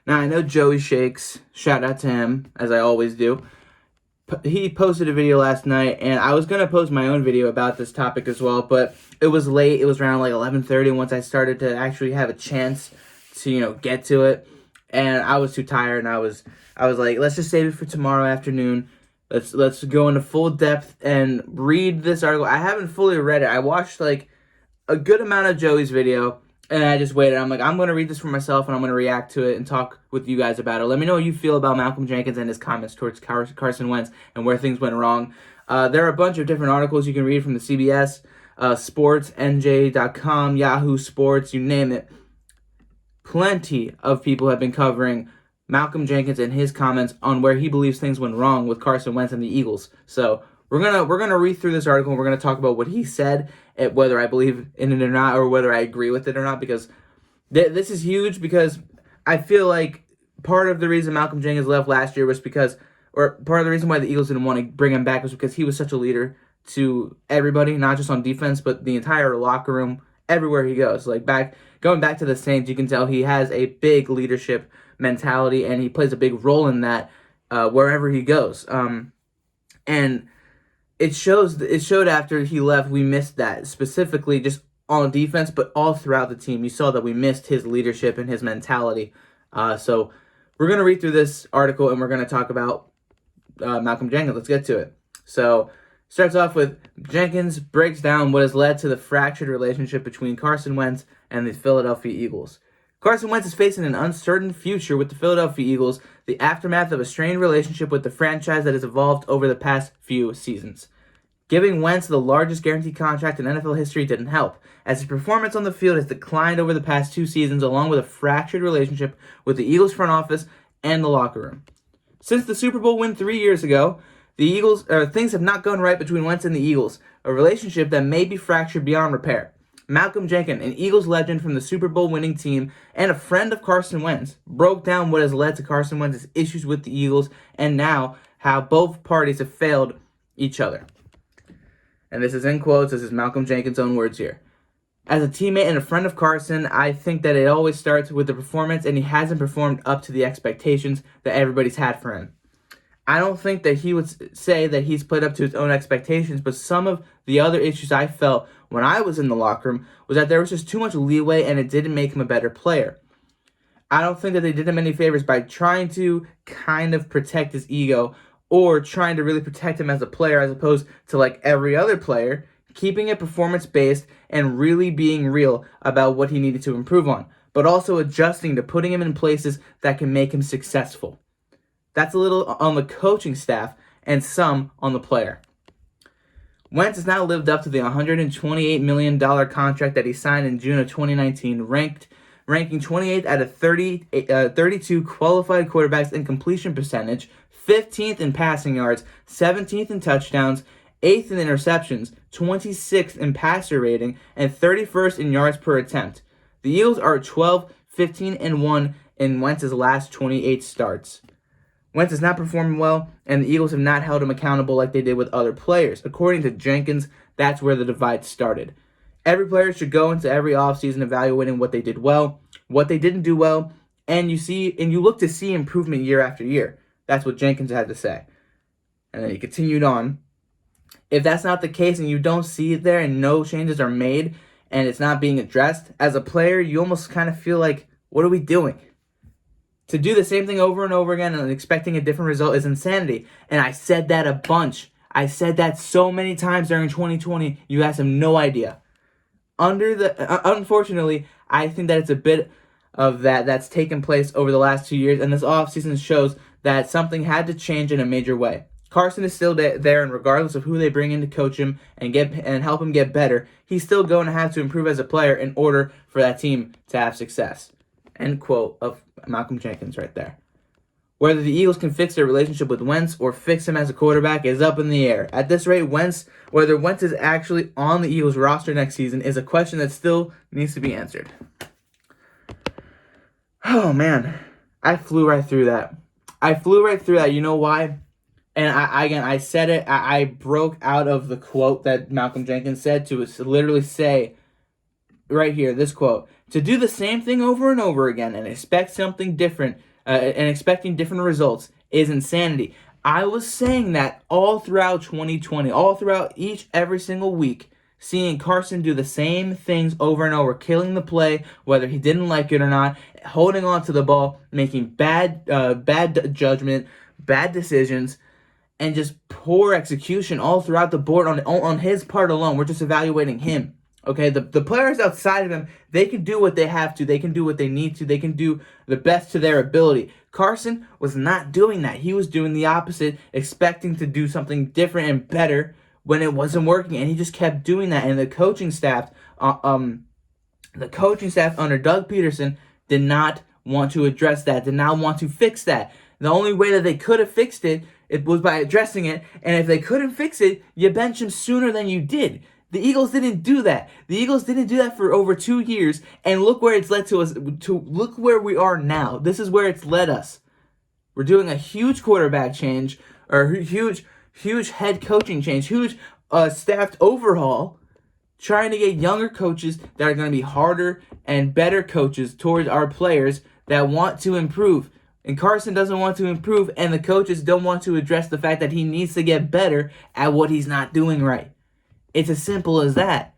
Now, I know Joey Shakes, shout out to him, as I always do. He posted a video last night, and I was going to post my own video about this topic as well, but it was late. It was around like 11:30 once I started to actually have a chance to, get to it. And I was too tired, and I was like, let's just save it for tomorrow afternoon. Let's go into full depth and read this article. I haven't fully read it. I watched like a good amount of Joey's video, and I just waited. I'm like, I'm going to read this for myself, and I'm going to react to it and talk with you guys about it. Let me know what you feel about Malcolm Jenkins and his comments towards Carson Wentz and where things went wrong. There are a bunch of different articles you can read from the CBS, Sports, NJ.com, Yahoo Sports, you name it. Plenty of people have been covering Malcolm Jenkins and his comments on where he believes things went wrong with Carson Wentz and the Eagles. So we're gonna read through this article, and we're gonna talk about what he said, and whether I believe in it or not, or whether I agree with it or not. Because this is huge. Because I feel like part of the reason Malcolm Jenkins left last year was because, or part of the reason why the Eagles didn't want to bring him back was because he was such a leader to everybody, not just on defense, but the entire locker room, everywhere he goes. Like going back to the Saints, you can tell he has a big leadership mentality, and he plays a big role in that wherever he goes. And it showed after he left. We missed that, specifically just on defense, but all throughout the team. You saw that we missed his leadership and his mentality. So we're going to read through this article, and we're going to talk about Malcolm Jenkins. Let's get to it. So starts off with Jenkins breaks down what has led to the fractured relationship between Carson Wentz and the Philadelphia Eagles. Carson Wentz is facing an uncertain future with the Philadelphia Eagles, the aftermath of a strained relationship with the franchise that has evolved over the past few seasons. Giving Wentz the largest guaranteed contract in NFL history didn't help, as his performance on the field has declined over the past 2 seasons, along with a fractured relationship with the Eagles front office and the locker room. Since the Super Bowl win 3 years ago, things have not gone right between Wentz and the Eagles, a relationship that may be fractured beyond repair. Malcolm Jenkins, an Eagles legend from the Super Bowl winning team and a friend of Carson Wentz, broke down what has led to Carson Wentz's issues with the Eagles and now how both parties have failed each other. And this is in quotes. This is Malcolm Jenkins' own words here. As a teammate and a friend of Carson, I think that it always starts with the performance, and he hasn't performed up to the expectations that everybody's had for him. I don't think that he would say that he's played up to his own expectations, but some of the other issues I felt when I was in the locker room was that there was just too much leeway, and it didn't make him a better player. I don't think that they did him any favors by trying to kind of protect his ego or trying to really protect him as a player, as opposed to like every other player, keeping it performance-based and really being real about what he needed to improve on, but also adjusting to putting him in places that can make him successful. That's a little on the coaching staff and some on the player. Wentz has now lived up to the $128 million contract that he signed in June of 2019, ranking 28th out of 32 qualified quarterbacks in completion percentage, 15th in passing yards, 17th in touchdowns, 8th in interceptions, 26th in passer rating, and 31st in yards per attempt. The Eagles are 12, 15, and 1 in Wentz's last 28 starts. Wentz is not performing well, and the Eagles have not held him accountable like they did with other players. According to Jenkins, that's where the divide started. Every player should go into every offseason evaluating what they did well, what they didn't do well, and you look to see improvement year after year. That's what Jenkins had to say. And then he continued on. If that's not the case and you don't see it there and no changes are made and it's not being addressed, as a player, you almost kind of feel like, what are we doing? To do the same thing over and over again and expecting a different result is insanity. And I said that a bunch. I said that so many times during 2020, you guys have no idea. Unfortunately, I think that it's a bit of that's taken place over the last 2 years, and this offseason shows that something had to change in a major way. Carson is still there, and regardless of who they bring in to coach him and help him get better, he's still going to have to improve as a player in order for that team to have success. End quote of Malcolm Jenkins right there. Whether the Eagles can fix their relationship with Wentz or fix him as a quarterback is up in the air. At this rate, whether Wentz is actually on the Eagles roster next season is a question that still needs to be answered. Oh, man. I flew right through that. You know why? And I said it. I broke out of the quote that Malcolm Jenkins said to literally say right here, this quote: to do the same thing over and over again and expect something different and expecting different results is insanity. I was saying that all throughout 2020, all throughout every single week, seeing Carson do the same things over and over, killing the play, whether he didn't like it or not, holding on to the ball, making bad judgment, bad decisions, and just poor execution all throughout the board on his part alone. We're just evaluating him. Okay, the players outside of him, they can do what they have to. They can do what they need to. They can do the best to their ability. Carson was not doing that. He was doing the opposite, expecting to do something different and better when it wasn't working, and he just kept doing that. And the coaching staff under Doug Peterson did not want to address that, did not want to fix that. The only way that they could have fixed it was by addressing it, and if they couldn't fix it, you bench him sooner than you did. The Eagles didn't do that. The Eagles didn't do that for over 2 years, and look where it's led to us. Look where we are now. This is where it's led us. We're doing a huge quarterback change, or huge head coaching change, huge staffed overhaul, trying to get younger coaches that are going to be harder and better coaches towards our players that want to improve. And Carson doesn't want to improve, and the coaches don't want to address the fact that he needs to get better at what he's not doing right. It's as simple as that.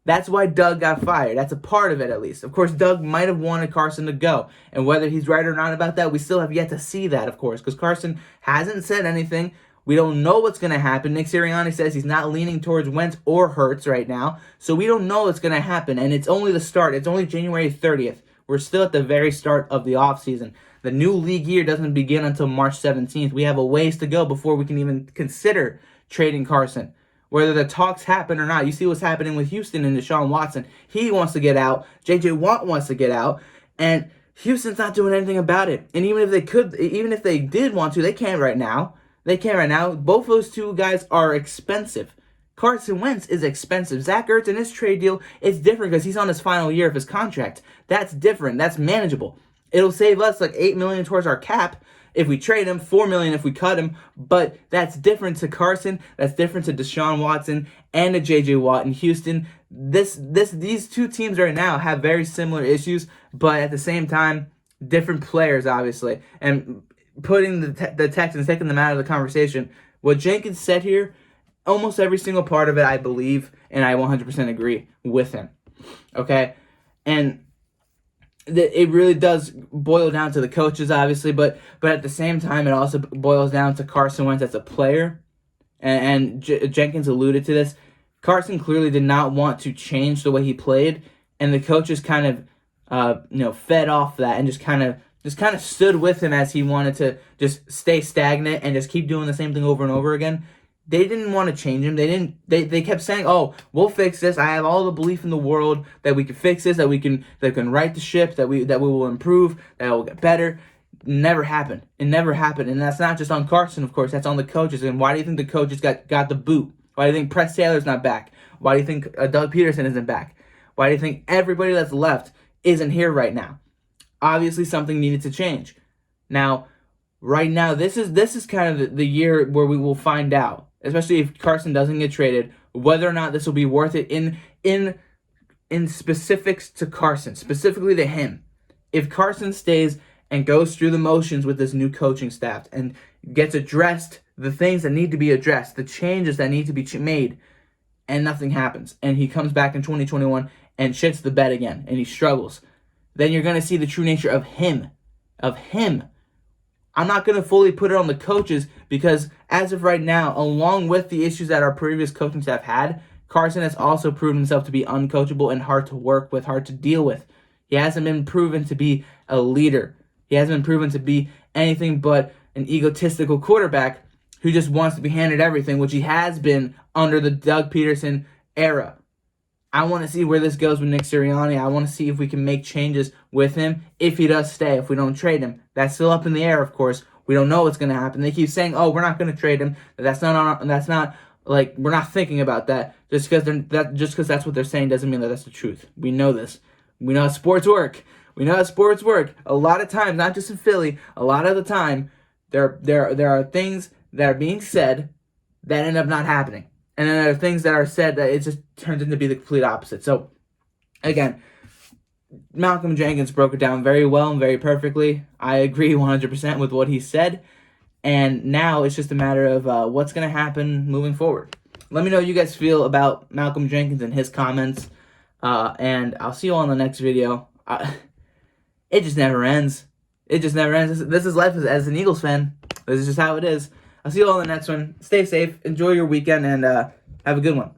That's why Doug got fired. That's a part of it, at least. Of course, Doug might have wanted Carson to go. And whether he's right or not about that, we still have yet to see that, of course, because Carson hasn't said anything. We don't know what's going to happen. Nick Sirianni says he's not leaning towards Wentz or Hurts right now. So we don't know what's going to happen. And it's only the start. It's only January 30th. We're still at the very start of the offseason. The new league year doesn't begin until March 17th. We have a ways to go before we can even consider trading Carson. Whether the talks happen or not. You see what's happening with Houston and Deshaun Watson. He wants to get out. J.J. Watt wants to get out. And Houston's not doing anything about it. And even if they did want to, they can't right now. Both those two guys are expensive. Carson Wentz is expensive. Zach Ertz and his trade deal is different because he's on his final year of his contract. That's different. That's manageable. It'll save us like $8 million towards our cap if we trade him, $4 million if we cut him, but that's different to Carson, that's different to Deshaun Watson and to J.J. Watt in Houston. These two teams right now have very similar issues, but at the same time, different players, obviously. And putting the Texans, taking them out of the conversation, what Jenkins said here, almost every single part of it I believe, and I 100% agree with him. Okay? And it really does boil down to the coaches, obviously, but at the same time, it also boils down to Carson Wentz as a player. And Jenkins alluded to this. Carson clearly did not want to change the way he played, and the coaches kind of, fed off that and just kind of stood with him as he wanted to just stay stagnant and just keep doing the same thing over and over again. They didn't want to change him. They kept saying, "Oh, we'll fix this. I have all the belief in the world that we can fix this, that we can right the ship, that we will improve, that it will get better." Never happened. It never happened. And that's not just on Carson, of course. That's on the coaches. And why do you think the coaches got the boot? Why do you think Press Taylor's not back? Why do you think Doug Peterson isn't back? Why do you think everybody that's left isn't here right now? Obviously, something needed to change. Now, right now, this is kind of the year where we will find out. Especially if Carson doesn't get traded, whether or not this will be worth it in specifics to Carson, specifically to him. If Carson stays and goes through the motions with this new coaching staff and gets addressed, the things that need to be addressed, the changes that need to be made, and nothing happens, and he comes back in 2021 and shits the bed again, and he struggles, then you're going to see the true nature of him. I'm not going to fully put it on the coaches because as of right now, along with the issues that our previous coaching staff had, Carson has also proven himself to be uncoachable and hard to work with, hard to deal with. He hasn't been proven to be a leader. He hasn't been proven to be anything but an egotistical quarterback who just wants to be handed everything, which he has been under the Doug Peterson era. I want to see where this goes with Nick Sirianni. I want to see if we can make changes with him if he does stay, if we don't trade him. That's still up in the air, of course. We don't know what's going to happen. They keep saying, "Oh, we're not going to trade him." That's not like we're not thinking about that. Just because that's what they're saying doesn't mean that that's the truth. We know this. We know how sports work. A lot of times, not just in Philly, a lot of the time, there are things that are being said that end up not happening. And then there are things that are said that it just turns into be the complete opposite. So, again, Malcolm Jenkins broke it down very well and very perfectly. I agree 100% with what he said. And now it's just a matter of what's going to happen moving forward. Let me know what you guys feel about Malcolm Jenkins and his comments. And I'll see you all in the next video. It just never ends. It just never ends. This is life as an Eagles fan. This is just how it is. I'll see you all in the next one. Stay safe. Enjoy your weekend. And have a good one.